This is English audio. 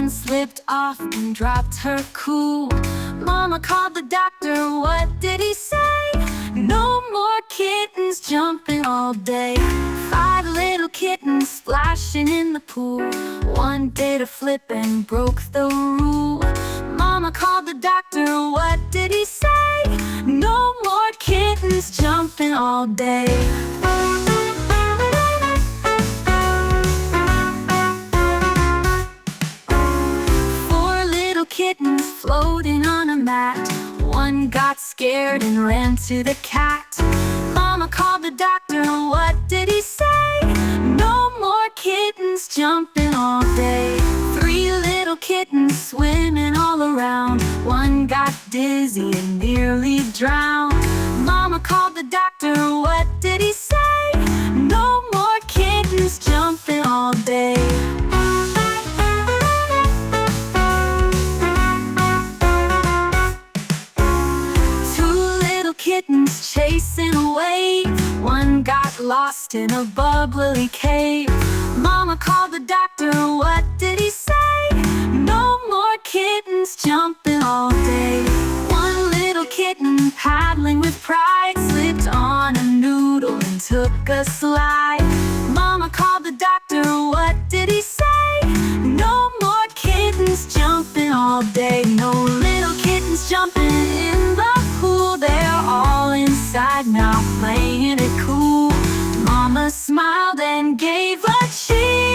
One slipped off and dropped her cool. Mama called the doctor, what did he say? No more kittens jumping all day. 5 little kittens splashing in the pool. One did a flip and broke the rule. Mama called the doctor, what did he say? No more kittens jumping all day. Kittens floating on a mat. One got scared and ran to the cat. Mama called the doctor, what did he say? No more kittens jumping all day. 3 little kittens swimming all around. One got dizzy and nearly drowned. Mama called the doctor, what did he say? No more kittens jumping all day. Kittens chasing a wave. One got lost in a bubbly cave. Mama called the doctor, what did he say? No more kittens jumping all day. One little kitten paddling with pride slipped on a noodle and took a slide. Mama called the doctor, what did he say? No more kittens jumping all day. No little kittens jumping in the pool. They're all inside now, playing it cool. Mama smiled and gave a cheer.